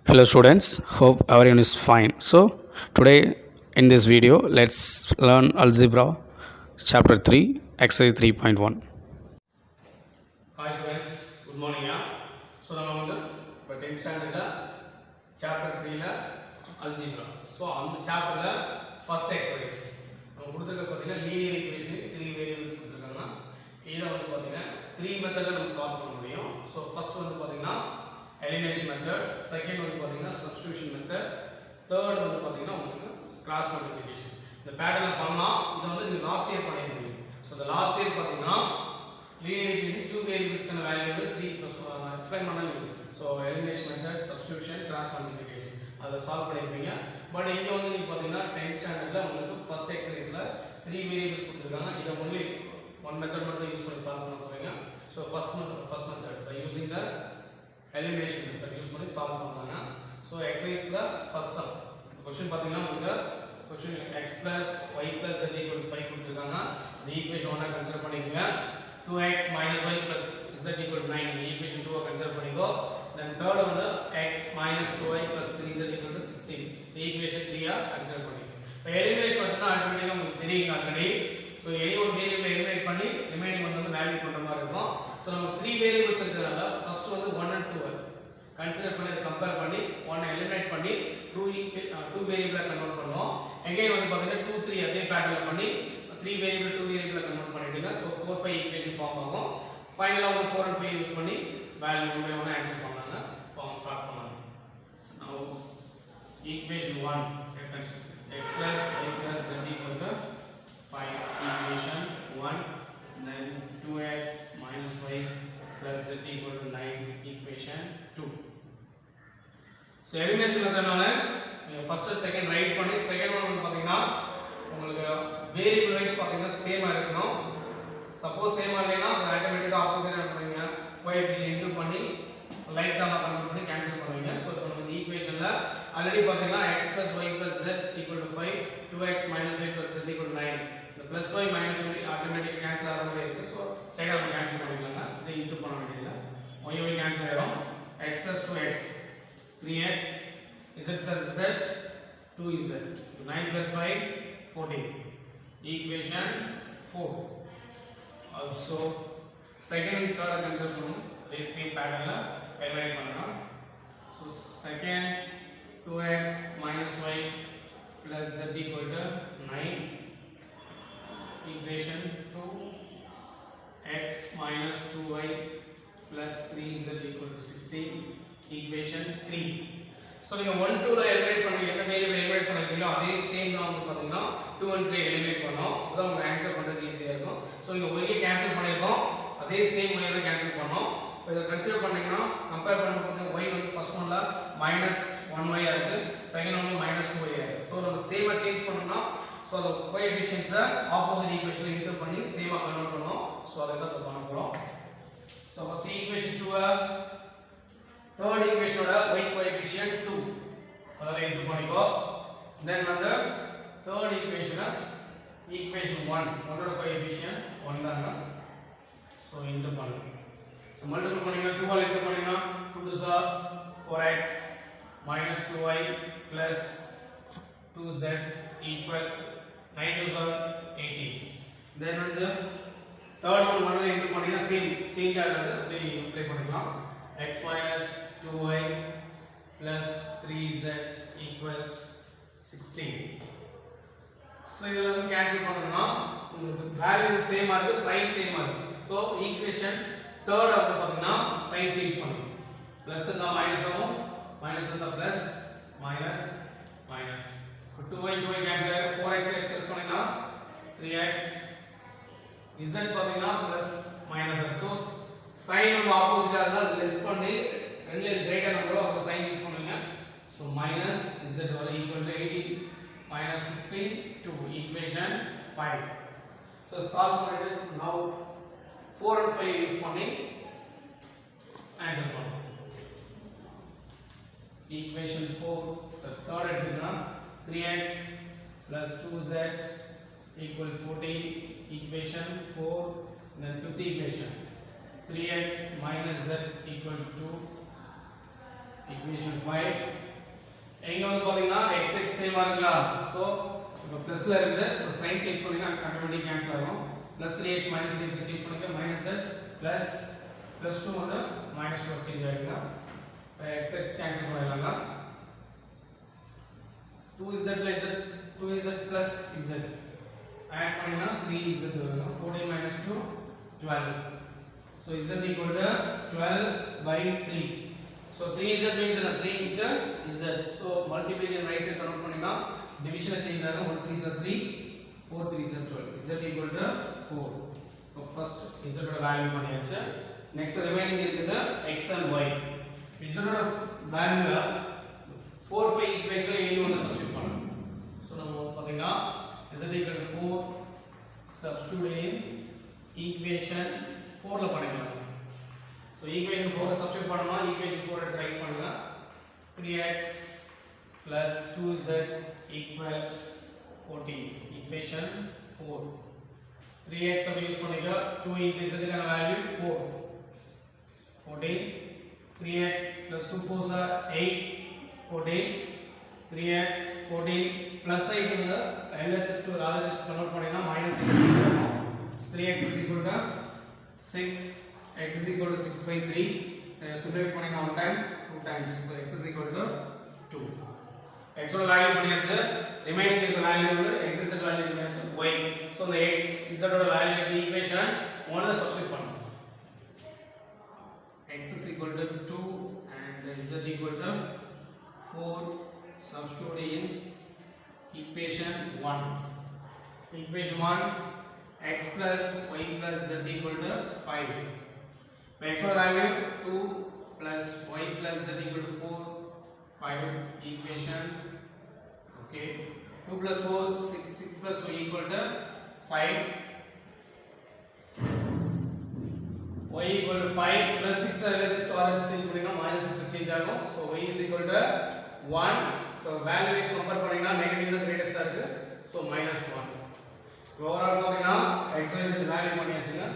Hello students, hope everyone is fine. So today in this video let's learn algebra chapter 3 exercise 3.1. Hi students, good morning. So நம்ம வந்து இப்போ 10th ஸ்டாண்டர்ட்ல chapter 3ல algebra. So அந்த சாப்டர்ல first exercise நம்ம கொடுத்துருக்க பார்த்தீங்கன்னா லீனியர் ஈக்குவேஷனுக்கு 3 வேரியபிள்ஸ் கொடுத்துருக்காங்க. இதை வந்து பார்த்தீங்கன்னா 3 மெத்தடில் நம்ம சால்வ் பண்ண முடியும். ஸோ ஃபர்ஸ்ட் வந்து பார்த்தீங்கன்னா எலிமினேஷன் மெத்தட், செகண்ட் வந்து பார்த்தீங்கன்னா சப்ஸ்டிடியூஷன் மெத்தட், தேர்ட் வந்து பார்த்தீங்கன்னா உங்களுக்கு கிராஸ் மல்டிப்ளிகேஷன். இந்த பேட்டர்ல பண்ணலாம். இதை வந்து நீங்கள் லாஸ்ட் இயர் பண்ணியிருக்கீங்க. ஸோ இந்த லாஸ்ட் இயர் பார்த்தீங்கன்னா linear equation two variables kind of value 3 plus explain பண்ணலாம். So elimination method, substitution, cross multiplication அத சால்வ் பண்ணிருப்பீங்க. பட் இங்க வந்து நீங்க பாத்தீங்கன்னா 10th ஸ்டாண்டர்ட்ல உங்களுக்கு ஃபர்ஸ்ட் எக்ஸர்சைஸ்ல 3 வேரியபிள்ஸ் கொடுத்திருக்காங்க. இத only one method மட்டும் யூஸ் பண்ணி சால்வ் பண்ண போறீங்க. So first method by using the elimination method use பண்ணி சால்வ் பண்ணாங்க. So exerciseல first sum क्वेश्चन பாத்தீங்கன்னா உங்களுக்கு क्वेश्चन x y z 5 கொடுத்திருக்காங்க. இந்த ஈக்குவேஷன் ஒண்ணா கன்சிடர் பண்ணிக்கங்க. 2x minus y plus z equal to 9 இந்த equation 2 கன்சிடர் பண்ணிக்கோ. then third வந்து x minus 2y plus 3z equal to 16 இந்த equation 3 கன்சிடர் பண்ணிக்கோ. இப்போ எலிமினேஷன் வந்து ஆட்டோமேட்டிக்கா உங்களுக்கு தெரியும் ஆல்ரெடி. சோ எனி ஒரு வேரியபிள் எலிமினேட் பண்ணி ரிமைனிங் வந்து வேல்யூ பண்ற மாதிரி இருக்கும். சோ நமக்கு 3 வேரியபிள்ஸ் இருக்கறதால ஃபர்ஸ்ட் வந்து 1 and 2 கன்சிடர் பண்ணி கம்பேர் பண்ணி 1 எலிமினேட் பண்ணி 2 வேரியபிளா கன்வர்ட் பண்ணோம். அகைன் வந்து பாத்தீங்கன்னா 2 3 அதே பேட்டர்ன்ல பண்ணி 3 வேரியபிள் 2 வேரியபிளா கன்வர்ட் பண்ணிட்டீங்க. சோ 4 5 ஈக்குவேஷன் ஃபார்ம் ஆகும். ஃபைனலா வந்து 4 and 5 யூஸ் பண்ணி வேல்யூ ஒண்ணே ஆன்சர் பண்ணாங்க. ஃபார்ம் ஸ்டார்ட் பண்ணலாம். So now equation 1 x plus y plus z equal to 5 equation 1 then 2x minus y plus z equal to 9 equation 2. So elimination மெத்தட்னால first second write பண்ணி second one வந்து பாத்தீங்கன்னா உங்களுக்கு variable wise பாத்தீங்கன்னா சேமா இருக்கணும். Suppose சேமா இல்லைனா அது ஆட்டோமேட்டிக்கா ஆப்போசிட்டா பண்ணுவீங்க. கோஎஃபிஷியன்ட் இன்டு பண்ணி லைட் டேர்மா கன்வர்ட் பண்ணி கேன்சல் பண்ணுவீங்க. சோ இப்போ நம்ம இந்த ஈக்குவேஷன்ல ஆல்ரெடி பாத்தீங்கன்னா x y z 5 2x y z 9 இந்த y ஆட்டோமேட்டிக்கா கேன்சல் ஆகிற மாதிரி இருக்கு. சோ சைடு ஆஃப் கேன்சல் பண்ணிடலாங்க. இதை இன்டு பண்ண வேண்டியதில்லை. y கேன்சல் ஆயிடும். x 2x 3x z z 2z 9 5 14 equation 4. Also second and third concept பண்ணனும். அதே same patternல எலிமினேட் பண்ணனும். So second 2x minus y plus z equal to 9 equation 2 x minus 2y plus 3z equal to 16 equation 3. So நீங்க 1 2 ல eliminate பண்ணீங்க. என்ன variable eliminate பண்ணிருக்கீங்களோ அதே same தான் வந்து பாத்தீங்கன்னா 2 and 3 எலிமினேட் பண்ணோம். அதான் உங்களுக்கு ஆன்சர் பண்றது ஈஸியா இருக்கும். சோ இங்க y கேன்சல் பண்ணிருக்கோம். அதே சேம் y ல கேன்சல் பண்ணோம். இப்போ இத கன்சிடர் பண்ணீங்கன்னா கம்பேர் பண்ணும்போது y வந்து ஃபர்ஸ்ட் ஒன்ல -1y இருக்கு. செகண்ட் ஒன்ல -2y இருக்கு. சோ நம்ம சேமா சேஞ்ச் பண்ணனும்னா சோ அந்த கோஎஃபிஷியன்ட்ஸ் ஆப்போசிட் ஈக்குவேஷன்ல இன்டு பண்ணி சேமா கன்வர்ட் பண்ணனும். சோ அதை தான் பண்ண போறோம். So first equation 2 third equation oda y coefficient 2 adha into பண்ணிக்கோ. then வந்து third equation equation 1 oda coefficient 1 தாங்க. so into பண்ணு. so multiply பண்ணீங்க 2 ஆல் into பண்ணீங்க 2 2 are 4x minus 2y plus 2z equal 9 2 are 18. then வந்து third one மட்டும் into பண்ணீங்க same change ஆகாது. அப்படியே அப்ளை பண்ணிக்கலாம். x minus 2y plus 3z equals 16. So இதெல்லாம் வந்து கேன்சல் பண்ணனும்னா உங்களுக்கு வேல்யூ சேமா இருக்கு, சைன் சேமா இருக்கு. சோ ஈக்குவேஷன் தேர்ட் வந்து பாத்தீங்கன்னா சைன் சேஞ்ச் பண்ணுங்க. பிளஸ் இருந்தா மைனஸ் ஆகும், மைனஸ் இருந்தா plus, minus minus. 2y cancel ஆகும். 4x எக்ஸ் பண்ணீங்கன்னா 3x z பாத்தீங்கன்னா பிளஸ் மைனஸ். சோ சைன் வந்து ஆப்போசிட்டா இருந்தா லெஸ் பண்ணி ரெண்டுல கிரேட்டர் நம்பரோ அப்ப சைன் யூஸ் பண்ணுவீங்க. சோ மைனஸ் z வர equal to 18 minus 16 to equation 5. so solve பண்ணிட்டு now 4 and 5 யூஸ் பண்ணி ஆன்சர் பண்ணலாம். equation 4 so third எடுத்துக்கினா 3x plus 2z equal 14 equation 4 then fifth equation 3x minus z equal to 2 equation 5 எங்க வந்து பாத்தீங்கன்னா x x சேமா இருக்கலாம் so இப்போ பிளஸ்ல இருக்குது சோ சைன் சேஞ்ச் பண்ணீங்கன்னா ஆட்டோமேட்டிக் கேன்சல் ஆகும் plus 3x minus 3x change பண்ணிக்க minus z plus 2 வந்து minus 2 சேஞ்ச் ஆயிடுங்க x x கேன்சல் பண்ணிடலாம் 2z plus z add பண்ணீங்கன்னா 3z வரும் 14 minus 2 12 so z equal to 12 by 3 so 3z means 3 into z so multiplication right side convert பண்ணீங்கன்னா division change ஆகும் 1 3 z 3 4 3 z 12 z equal to 4 so first z ஓட value பண்ணியாச்சு next remaining இருக்குது x and y z ஓட value 4 5 ஈக்குவேஷன்ல any ஒன்னு substitute பண்ணனும் so நம்ம பாத்தீங்கன்னா z equal to 4 substitute in equation 4 ல பண்ணிக்கலாம் so equation 4 ல சப்ஸ்டிட்யூட் பண்ணோம்னா equation 4 ட்ரை பண்ணுங்க 3x plus 2z equals 14 equation 4 3x अब यूज பண்ணிக்க 2 into z का value 4 14 3x plus 2 4s are 8 14 3x 14 plus 8 இந்த LHS to RHS convert பண்ணினா minus 6 3x is equal to 6 x is equal to 6 by 3 simplify பண்ணினா 1 time 2 times so x is equal to 2 x ஓட value பண்ணியாச்சு remaining இருக்க value வந்து x z value பண்ணியாச்சு y so the x z ஓட value இந்த equation 1 ல substitute பண்ணனும் x is equal to 2 and z equal to 4 substitute in equation 1 equation 1 x plus y plus z equal to 5 x ஓட value 2 plus y plus z equal to 4 5 equation okay 2 plus 4 6 plus y equal to 5 y equal to 5 plus 6 LHS to RHS பண்ணீங்கன்னா minus 6 change ஆகும் so y is equal to 1 so value is compare பண்ணீங்கன்னா negative தான் கிரேட்டஸ்டா இருக்கு so minus 1 overall பாத்தீங்கன்னா x y z value பண்ணியாச்சுங்க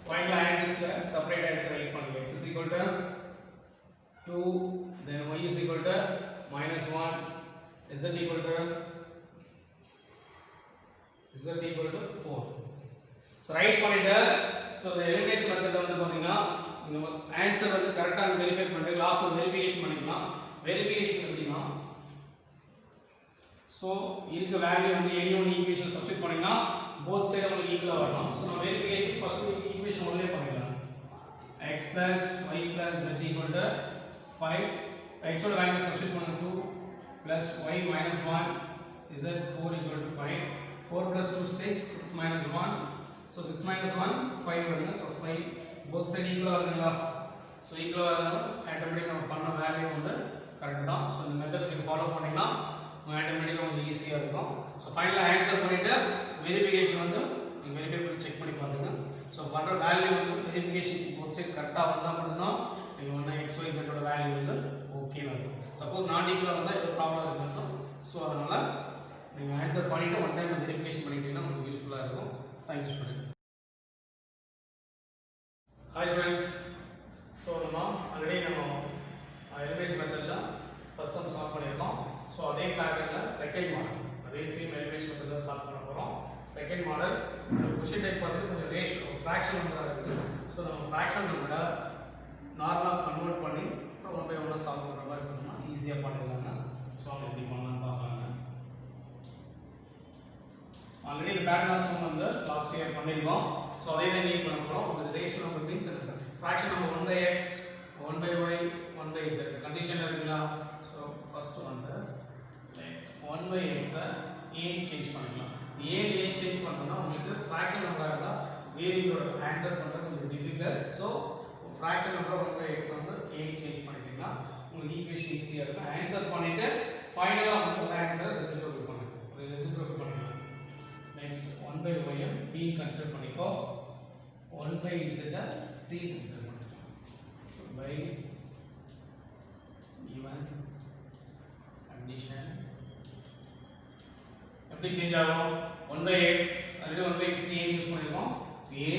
final ஆன்சர்ஸ்ல separate ஆயிட்டு ரைட் பண்ணுங்க x is equal to 2 then y is equal to minus 1 z equal to 4 so write பண்ணிட்டு so the elimination method வந்து பாத்தீங்கன்னா நீங்க ஆன்சர் வந்து கரெக்ட்டா வெரிஃபை பண்ணிட்டு லாஸ்ட் ஒரு வெரிஃபிகேஷன் பண்ணிக்கலாம் வெரிஃபிகேஷன் எப்படினா so இருக்க வேல்யூ வந்து any one ஈக்குவேஷன் சப்ஸ்டிட்யூட் பண்ணீங்கன்னா both side உங்களுக்கு ஈக்குவலா வரணும் so நம்ம வெரிஃபிகேஷன் ஃபர்ஸ்ட் ஈக்குவேஷன் ஒன்லயே பண்ணிடலாம் x plus y plus z equal to 5 x ஓட வேல்யூ சப்ஸ்டிட்யூட் பண்ணா 2 plus y minus 1 z 4 equal to 5 4 plus 2 6 6 minus 1 so 6 minus 1 5 வருங்க so 5 both side equal ஆகுதுங்களா so equal ஆகுதுனா ஆட்டோமேட்டிக்கா நம்ம பண்ண வேல்யூ வந்து கரெக்ட் தான் so இந்த மெத்தட் நீங்க ஃபாலோ பண்ணீங்கன்னா ஆட்டோமேட்டிக்கா உங்களுக்கு ஈஸியா இருக்கும் so ஃபைனலா ஆன்சர் பண்ணிட்டு வெரிஃபிகேஷன் வந்து நீங்க வெரிஃபை பண்ணி செக் பண்ணி பாருங்க so பண்ற வேல்யூ வந்து வெரிஃபிகேஷன் both side கரெக்ட்டா வந்தா மட்டும் தான் நீங்க வந்து x y z ஓட வேல்யூ வந்து ஓகே வரும் சப்போஸ் நாட் ஈக்குவலா வந்தா ஏதோ ப்ராப்ளம் இருக்குன்னு சோ அதனால நீங்க ஆன்சர் பண்ணிட்டு ஒன் டைம் வெரிஃபிகேஷன் பண்ணிட்டீங்கன்னா உங்களுக்கு யூஸ்ஃபுல்லா இருக்கும் Thank you student Hi students so நம்ம ஆல்ரெடி நம்ம எலிமினேஷன் மெத்தட்ல ஃபர்ஸ்ட் சம் சால்வ் பண்ணிருக்கோம் சோ அதே பேட்டர்ன்ல செகண்ட் மாடல் அதே சேம் எலிமினேஷன் மெத்தட்ல சால்வ் பண்ண போறோம் செகண்ட் மாடல் क्वेश्चन டைப் பார்த்துட்டு கொஞ்சம் ரேஷியோ ஃபிராக்ஷன் நம்பரா இருக்குது சோ நம்ம ஃபிராக்ஷன் நம்பரை நார்மலா கன்வர்ட் பண்ணி ஒன் பை ஒன் சால்வ் பண்ற மாதிரி பண்ணா ஈஸியா பண்ணிடலாம் சோ நம்ம எப்படி பண்ணலாம்னு பார்க்கலாம் ஆல்ரெடி இந்த பேட்டர்ன் ஆஃப் சம் வந்து லாஸ்ட் இயர் பண்ணிருக்கோம் சோ அதே தான் நீட் பண்ண போறோம் உங்களுக்கு ratio number means fraction number 1 by x 1 by y 1 by z condition இருக்குங்களா சோ ஃபர்ஸ்ட் வந்து 1 by x a சேஞ்ச் பண்ணிக்கலாம் a சேஞ்ச் பண்ணனும்னா உங்களுக்கு ஃபிராக்ஷன் நம்பரா இருந்தா வேரியபிளோட ஆன்சர் பண்றது கொஞ்சம் difficult so fraction number 1 by x வந்து a சேஞ்ச் பண்ணிட்டீங்கன்னா உங்களுக்கு ஈக்குவேஷன் ஈஸியா இருக்கும் ஆன்சர் பண்ணிட்டு ஃபைனலா வந்து ஒரு ஆன்சர் ரெசிப்ரோக்கல் பண்ணுங்க ரெசிப்ரோக்கல் பண்ணிக்கலாம் next 1 by y b consider பண்ணிக்கோ 1 by z c கன்சிடர் பண்ணிக்கோ by given condition எப்படி சேஞ்ச் ஆகும் 1 by x already 1 by x நீ யூஸ் பண்ணிருக்கோம் a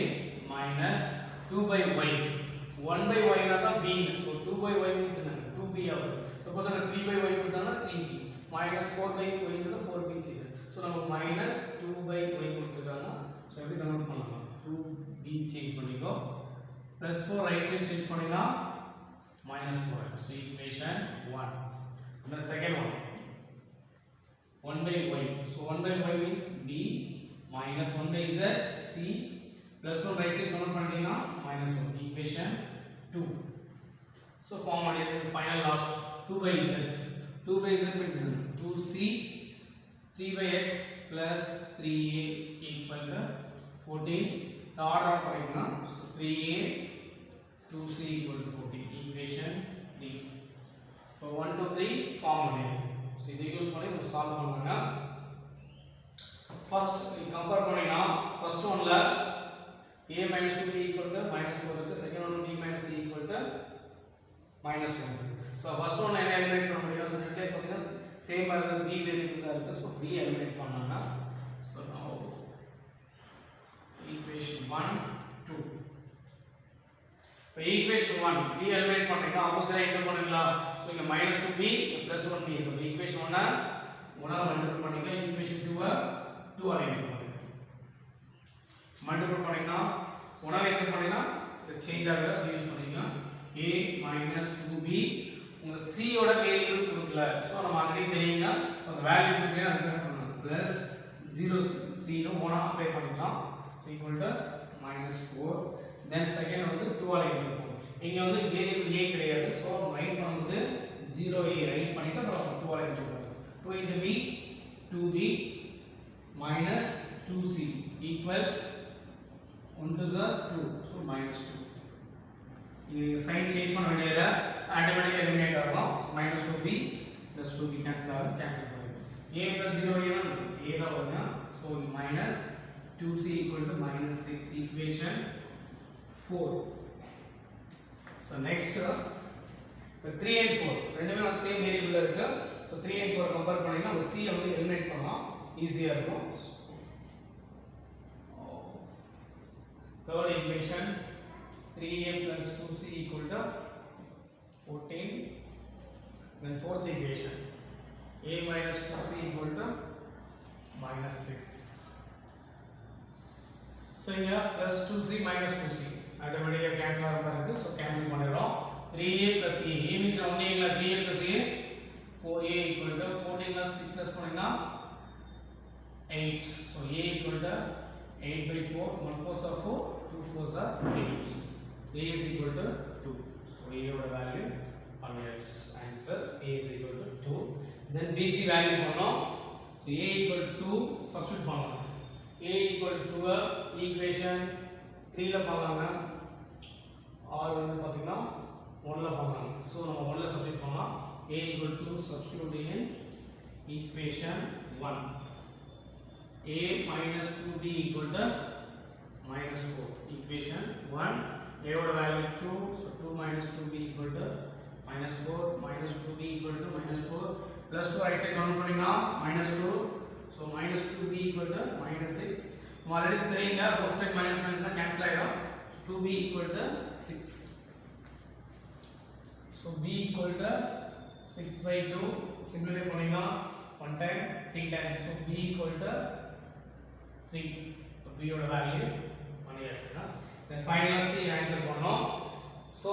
minus 2 by y 1 by y னா தான் b so 2 by y means என்ன 2 2b ஆகும். சப்போஸ் நான் 3/y கொடுத்தானா 3b minus 4/y கொடுத்தா 4b செய்யுது. ஸோ நம்ம minus 2/y கொடுத்துருக்காங்க. ஸோ எப்படி கன்வெர்ட் பண்ணலாம்? 2b சேஞ்ச் பண்ணிக்கோ plus 4 ரைட் சைடு சேஞ்ச் பண்ணினா minus 4. So equation 1. And the second one 1/y. So 1/y means b minus 1/z c plus 1 right side convert பண்ணிட்டீங்கன்னா minus 1. Equation 2. So formula is final last 2/z. 2/z means 2c 3/x plus 3a equal to 14. The order பண்ணிட்டீங்கன்னா so 3a 2c equal to 14. Equation 3. So 1 2 3 formula. So இதை use பண்ணி நம்ம solve பண்ணுங்க. First compare பண்ணினா first ஒன்ல a minus 2b equal to minus 4 இருக்கு. Second one b minus c equal to minus 1. So first one என்ன eliminate பண்ண முடியும்? ஸோ ரெண்டே பார்த்தீங்கன்னா சேம் ஆக b வேரியபிள் தான் இருக்கு. ஸோ b எலிமினேட் பண்ணாங்க. ஸோ நவ ஈக்குவேஷன் 1 2. இப்போ ஈக்குவேஷன் 1 b எலிமினேட் பண்ணீங்கன்னா ஆப்போசிட் என்ன பண்ணலாம்? ஸோ இங்க minus 2b plus 1b இருக்கு. ஈக்குவேஷன் 1 1ஆல மல்டிப்ளை பண்ணிக்க. ஈக்குவேஷன் 2 2 ஆல மல்டிப்ளை பண்ணிக்க. மல்டிப்ளை பண்ணினா 1ஆல என்ன பண்ணினா சேஞ்ச் ஆகுற யூஸ் பண்ணிங்க. a minus 2b உங்க c ஓட வேரியபிள் கொடுக்கல. சோ நம்ம ஆல்ரெடி தெரியுங்க. சோ அந்த வேல்யூ கொடுக்கல அப்ளை பண்ணனும். பிளஸ் 0 c னு 1 அப்ளை பண்ணிக்கலாம். So equal to -4. Then second வந்து 2 ஆல இன்டு பண்ணுவோம். இங்க வந்து வேரியபிள் a கிடையாது. சோ ரைட் பண்ணும்போது 0a ரைட் பண்ணிட்டு அப்புறம் 2 ஆல இன்டு பண்ணுவோம். 2 into b 2b minus 2c equal 1 to the 2. So minus 2. ये साइन चेंज பண்ண வேண்டியதில்லை. ஆட்டோமேட்டிக்கா எலிமினேட் ஆகும். minus 2b plus 2b cancel ஆகும். கேன்சல் பண்ணுங்க. a plus 0 a தான் வருங்க. so minus 2c equal to minus 6. equation 4. so next the 3 and 4 ரெண்டுமே சேம் வேரியபிள்ல இருக்கு. so 3 and 4 கம்பேர் பண்ணீங்கன்னா ஒரு c வந்து எலிமினேட் பண்ணலாம். ஈஸியா இருக்கும். third equation 3a plus 2c equal to 14. Then fourth equation a minus 2c equal to minus 6. So here plus 2c minus 2c automatically cancel ஆக போகுது. so cancel பண்ணிரோம். 3a plus a means only 3a plus a 4a equal to 14 plus 6 plus பண்ணீங்கன்னா 8. so a equal to 8/4. 1 4s are 4, 2 4s are 8. a is equal to 2. so a ஓட value பண்ணியாச்சு. Answer a is equal to 2. then bc value பண்ணோம். so a equal to 2 substitute பண்ணலாம். a equal to 2 equation 3 ல பண்ணலாங்க. r வந்து பாத்தீங்கன்னா 1 ல பண்ணலாம். so நம்ம 1 ல சப்ஸ்டிட்யூட் பண்ணலாம். a equal to substituting in equation 1. a minus 2b equal to minus 4. equation 1. a ஓட value 2. so 2 minus 2b equal to minus 4. minus 2b equal to minus 4. plus 2 right side count பண்ணீங்கன்னா minus 2. so minus 2b equal to minus 6. நம்ம already தெரியுங்க both side minus minus தான் cancel ஆயிடும். so 2b equal to 6. so b equal to 6/2. simplify பண்ணீங்கன்னா 1 time 3 times. so b equal to 3. so b ஓட value பண்ணியாச்சுனா then finally c answer பண்ணோம். so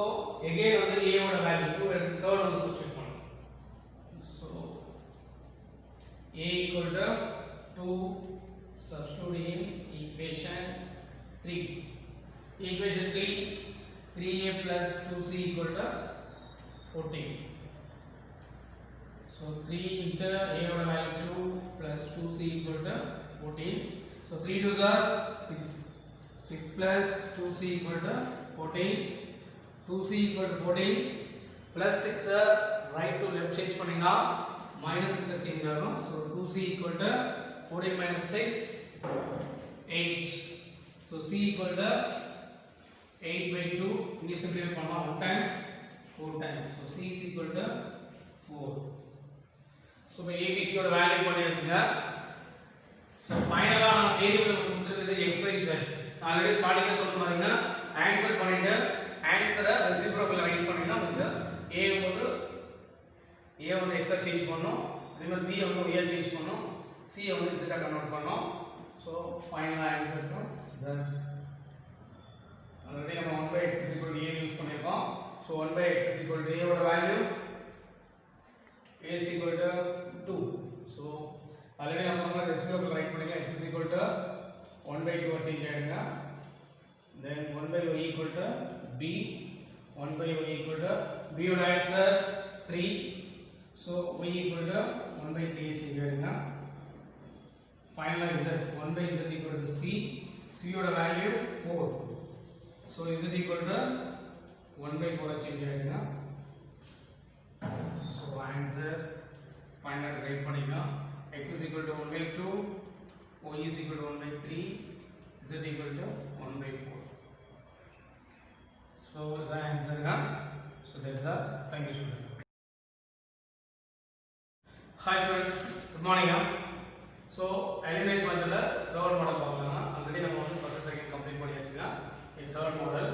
again வந்து a ஓட value 2 எடுத்து third வந்து சப்ஸ்டிட்யூட் பண்ணோம். so a equal to 2 substituting in equation 3. equation 3 3a plus 2c equal to 14. so 3 into a ஓட value 2 plus 2c equal to 14. so 3 2s are 6. 6 plus 2c equal to 14. 2c equal to 14 plus 6 right to left change பண்ணீங்கன்னா minus 6 change ஆகும். so 2c equal to 14 minus 6 8. so c equal to 8/2. இங்க simplify பண்ணலாம் 1 time 4 time. so c is equal to 4. so இப்போ abc ஓட value பண்ணியாச்சுங்க. so ஃபைனலா நான் variable கொடுத்திருக்கிறது x y z. Already ஸ்டார்டிங்ல சொன்ன மாதிரினா ஆன்சர் பண்ணிட்டு ஆன்சரை ரெசிப்ரோக்கல் ரைட் பண்ணினா உங்களுக்கு a போட்டு a வந்து x சேஞ்ச் பண்ணோம், அதே மாதிரி b வந்து y சேஞ்ச் பண்ணோம், c வந்து z கன்வர்ட் பண்ணோம். So final answer thus already நம்ம 1/x a யூஸ் பண்ணிருக்கோம். ஸோ 1/x a ஓட value a is equal to 2. So already நான் சொன்ன ரெசிபியூல் ரைட் பண்ணிங்க x is equal to 1/2 change ஆயிடுங்க. then 1/y equal to b, 1/y equal to b ஓட answer 3. so y equal to 1/3 change ஆயிடுங்க. finalize that 1/z equal to c, c ஓட value 4. so z equal to 1/4 change ஆயிடுங்க. so answer final right பண்ணிக்கலாம். x is equal to 1/2, y is equal to 1/3, z equal to 1/4. so the answer is so that's a thank you student. hi students, good morning. so elimination method third model பார்க்கலாம். Already நம்ம வந்து first second complete பண்ணியாச்சுங்க. இது third model.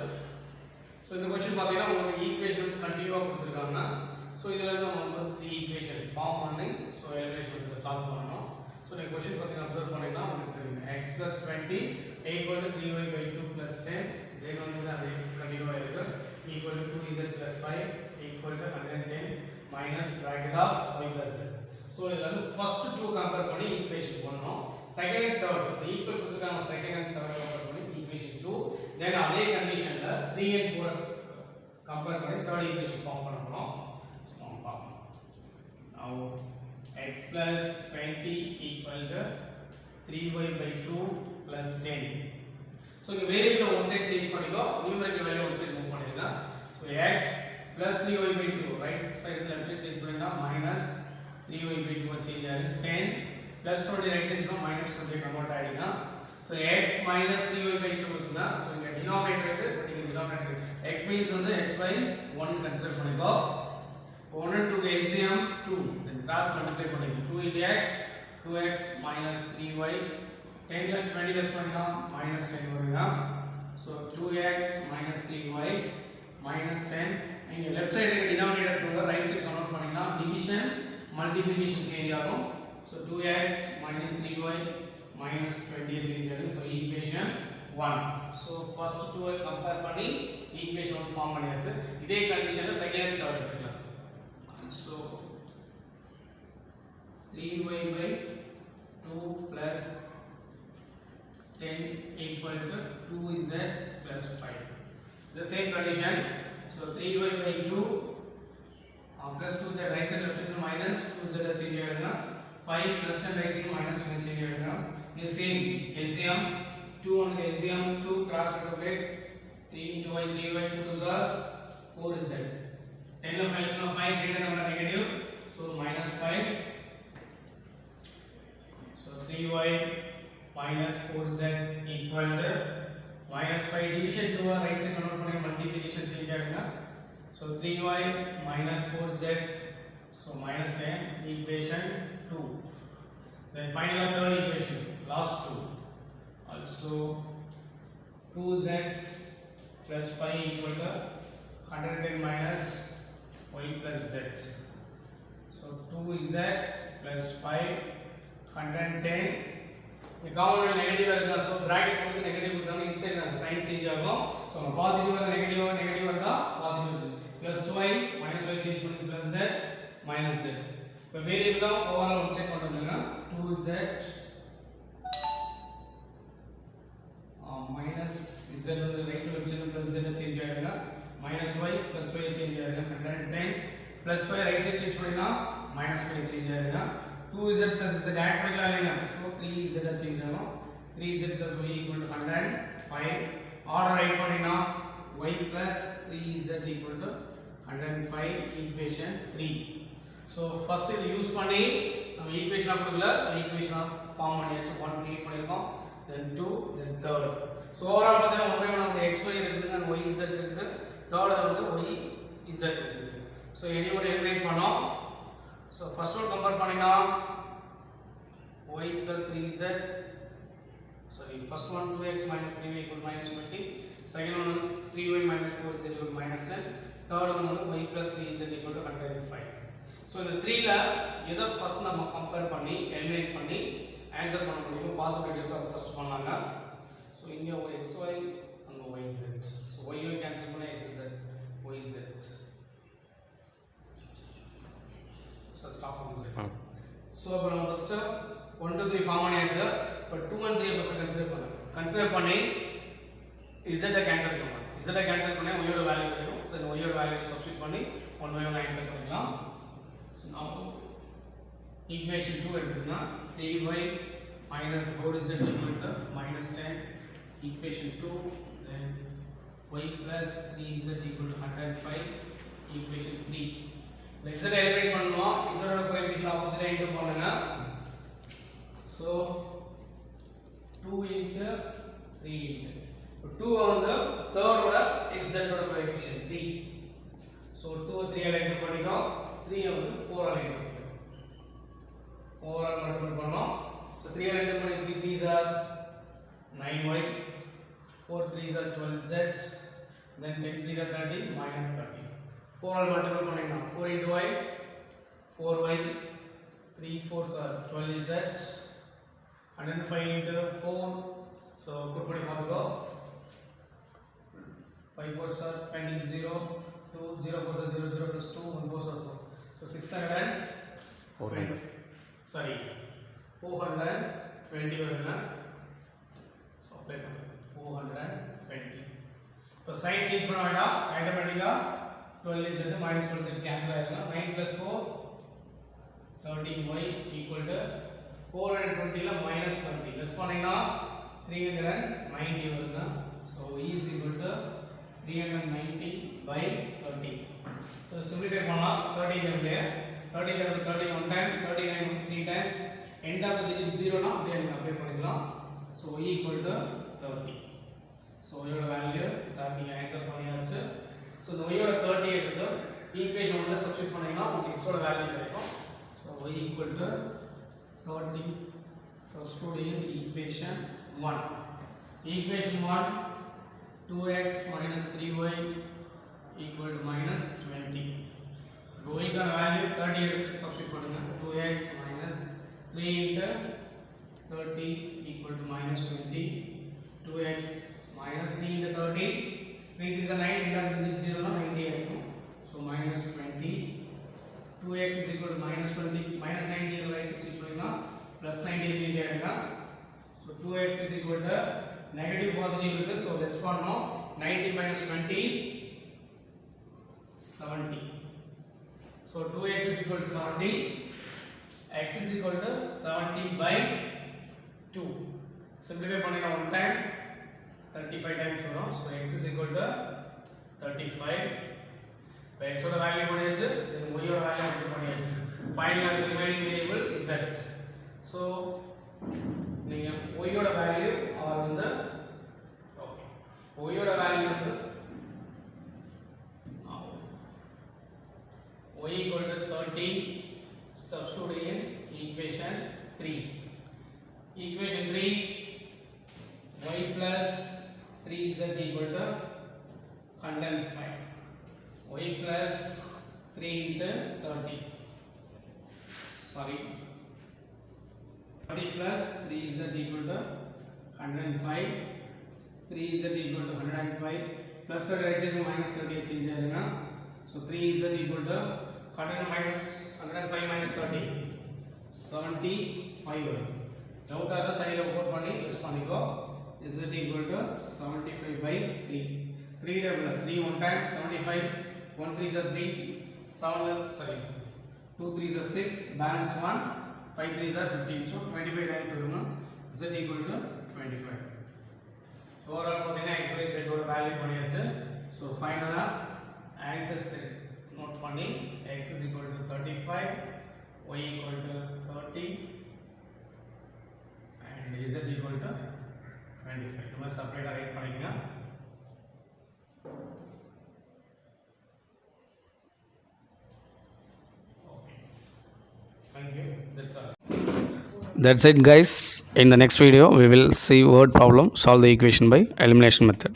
so இந்த question பாத்தீங்கன்னா உங்களுக்கு equation கண்டினியூவா கொடுத்திருக்காங்க. so இதுல இருந்து நம்ம வந்து 3 ஈக்குவேஷன் ஃபார்ம் பண்ணி so elimination method சால்வ் பண்ணனும். so இந்த क्वेश्चन பாத்தீங்கன்னா அப்சர்வ் பண்ணீங்கன்னா உங்களுக்கு தெரியும் x + 20 equal to 3y/2 + 10 then வந்து அது கண்டினியூவா இருக்கு equal to 2z + 5 equal to 110 minus bracket of y + z. so இதுல வந்து ஃபர்ஸ்ட் 2 கம்பேர் பண்ணி ஈக்குவேஷன் பண்ணனும். செகண்ட் அண்ட் தேர்ட் ஈக்குவல் கொடுத்திருக்காங்க. செகண்ட் அண்ட் தேர்ட் கம்பேர் பண்ணி ஈக்குவேஷன் 2 தென் அதே கண்டிஷன்ல 3 and 4 கம்பேர் பண்ணி தேர்ட் ஈக்குவேஷன் ஃபார்ம் பண்ண போறோம். so பார்ப்போம். now x + 20 equal to 3y/2 + 10. so இங்க வேரியபிள் ஒன் சைடு சேஞ்ச் பண்ணிக்கோ, numerical value one side move பண்ணிருங்க. so x + 3y/2 right side left side change பண்ணினா minus 3y/2 சேஞ்ச் ஆகுது. 10 + 20 right side change -20 convert ஆயிடுங்க. so x - 3y/2 இருக்குனா so இங்க denominator இருக்கு, but இங்க டினாமினேட்டர் x மீன்ஸ் வந்து x/1 கன்சிடர் பண்ணிக்கோ. 1 and 2 LCM 2 then cross multiply பண்ணிக்கோ. 2 into x 2x minus 3y 10 ல 20 லெஸ் பண்ணினா -10 வருங்க. so 2x minus 3y minus 10 இங்க லெஃப்ட் சைடு இருக்க டினாமினேட்டர் 2 ரைட் சைடு கன்வர்ட் பண்ணினா டிவிஷன் மல்டிப்ளிகேஷன் சேஞ்ச் ஆகும். so 2x minus 3y minus 20 change ஆகும். so equation 1. so first 2 I compare பண்ணி equation 1 form பண்ணியாச்சு. இதே கண்டிஷன்ல செகண்ட் அண்ட் தேர்ட் எடுத்துக்கலாம். so 3y/2 plus 10 equal to 2z plus 5. The same condition. so 3y/2 plus 2z right side left side minus 2z change ஆயிடுங்க. 5 plus 10 right side minus 10 change ஆயிடுங்க. the same LCM 2 on LCM 2 cross multiply 3 into y 3y 2 to 4z. 10 of fraction of 5 greater number negative, so minus 5. so 3y minus 4z equal to minus 5 division 2 right side convert பண்ணி multiplication change ஆகுங்க. so 3y minus 4z so minus 10 equation 2. then final third equation last two also 2z plus 5 equal to 110 minus y plus z. so 2z plus 5 110 the common negative irukka. so bracket போட்டு negative கொடுத்தாங்க inside அந்த sign change ஆகும். so positive வந்தா negative வந்தா positive plus y minus y change பண்ணி plus z minus z. இப்போ வேரியபிளா overall one side கொண்டு வந்தாங்க 2z minus z வந்து right to left side plus z change ஆகுங்க. minus y plus y change ஆகுங்க. 110 plus 5 right side change பண்ணினா minus 5 change ஆகுங்க. 2z plus z add பண்ணிக்கலாம் இல்லையா. so 3z சேஞ்ச் ஆகும். 3z plus y equal to 105. Order right பண்ணினா y plus 3z equal to 105 equation 3. so first இது use பண்ணி நம்ம ஈக்குவேஷன் கொடுக்கல. so ஈக்குவேஷன் ஃபார்ம் பண்ணியாச்சு. 1 கிரியேட் பண்ணிருக்கோம். then 2 then third. so overall பார்த்தீங்கன்னா ஒரே நமக்கு xy இருக்குது and yz இருக்குது. third வந்து yz இருக்குது. so எனியோட எலிமினேட் பண்ணோம். so first one கம்பேர் பண்ணினா y plus 3z sorry first one 2x minus 3y equal to minus 20. second one 3y minus 4z equal to minus 10. third one y plus 3z equal to 105. So இந்த 3ல எதை first நம்ம compare பண்ணி eliminate பண்ணி answer பண்ண முடியும் possibility இருக்கு அதை first பண்ணலாங்க. ஸோ இங்கே xy அங்கே yz. ஸோ y கேன்சல் பண்ண xz yz. ஸோ ஸ்டாப் பண்ணுங்க. ஸோ இப்போ நம்ம ஃபர்ஸ்ட் 1 2 3 ஃபார்ம் பண்ணியாச்சு. இப்போ 2 and 3 ஃபர்ஸ்ட் கன்சிடர் பண்ணி z கேன்சல் பண்ணுங்க. z கேன்சல் பண்ணா y யோட வேல்யூ கிடைக்கும். ஸோ இந்த y யோட வேல்யூ சப்ஸ்டிட்யூட் பண்ணி 1 by 1 ஆன்சர் பண்ணிக்கலாம். So now equation 2 எடுத்துக்கினா 3y minus 4z equal to minus 10. Equation 2 then y plus 3z equal to 105. Equation 3 z eliminate பண்ணுவோம். z ஓட கோஎஃபிஷியன்ட் ஆப்போசிட்டா இன்டு பண்ணுங்க. ஸோ 2 into 3 into 2 வந்து third ஓட z ஓட coefficient 3. So 2 3 ஆல into பண்ணிட்டோம். 3 வந்து 4 ஆல இன்டு பண்ணிட்டோம். 4 ஆல மல்டிப்ளை பண்ணோம். ஸோ 3 ஆல இன்டு பண்ணி 3 3s are 9y, 4 3s are 12z, then 10 3s are 30 minus 30. 4 all multiply பண்ணினா 4 into y 4y, 3 4s are 12z, and then 5 into 4. So put பண்ணி பாத்துக்கோ. 5 4s are pending 0, 2 0 4s are 0 0 plus 2 1 4s are 4. So 420 வருதுங்க. So apply பண்ணுங்க 420. இப்போ sign change பண்ண வேண்டாம். ஆட்டோமேட்டிக்கா 12 is minus 12 cancel ஆயிடும். 9 plus 4 13y equal to 420 ல minus 20 லெஸ் பண்ணீங்கன்னா 390 வருதுங்க. So e is equal to 390 by 30. So simplify பண்ணலாம். 13 டைம்ல 13 time 30 1 time 39 3 times end of the digit 0 னா அப்படியே நீங்க அப்ளை பண்ணிக்கலாம். So y equal to 30. So y யோட வேல்யூ 30 ஆன்சர் பண்ணியாச்சு. ஸோ இந்த y யோட 30 எடுத்து ஈக்குவேஷன் 1ல சப்ஸ்டிட்யூட் பண்ணீங்கன்னா உங்களுக்கு x ஓட வேல்யூ கிடைக்கும். So y equal to 30 substitute in equation 1. Equation 1 2x minus 3y equal to minus 20. y க்கான வேல்யூ 30 எடுத்து சப்ஸ்டிட்யூட் பண்ணுங்க. 2x minus 3 into 30 equal to minus 20. 2x minus 3 into 30 3 is a 9 into digit 0 na 90 ஆகும். So minus 20. 2x is equal to minus 20 minus 90 right substitute பண்ணா plus 90 change ஆயிடுங்க. So 2x is equal to negative positive இருக்கு. So less பண்ணோம். 90 minus 20 70. So 2x is equal to 70. X is equal to 70 by 2. Simplify பண்ணினா 1 time 35 times வரும். So x is equal to 35. இப்போ x ஓட value பண்ணியாச்சு. then y ஓட value பண்ணியாச்சு. Final remaining variable is z. So நீங்க y ஓட value or வந்து ஓகே y ஓட வேல்யூ வந்து y equal to 30 substitute in equation 3. Equation 3 y plus 3z equal to 105. Y plus 3 into 30. Sorry. 30 plus 3z equal to 105. 3z equal to 105 plus 30 right side minus 30 change ஆயிருங்க. So 3z equal to 105 minus 30 75 வரும். Doubt ஆற சைடுல boat பண்ணி use பண்ணிக்கோ. z equal to 75 by 3. 3 double 3 one time 75 1 3s are 3 7 sorry 2 3s are 6 balance 1 5 3s are 15 so 25 times வரும்னா z equal to 25. Overall பாத்தீங்கன்னா x y z ஓட value பண்ணியாச்சு. So ஃபைனலா ஆன்சர்ஸ் நோட் பண்ணி x is equal to 35 y equal to 30 and z equal to 25. நம்ம செப்பரேட்டா right பண்ணிக்கங்க. Okay. Thank you. That's all. That's it, guys. In the next video we will see word problem, solve the equation by elimination method.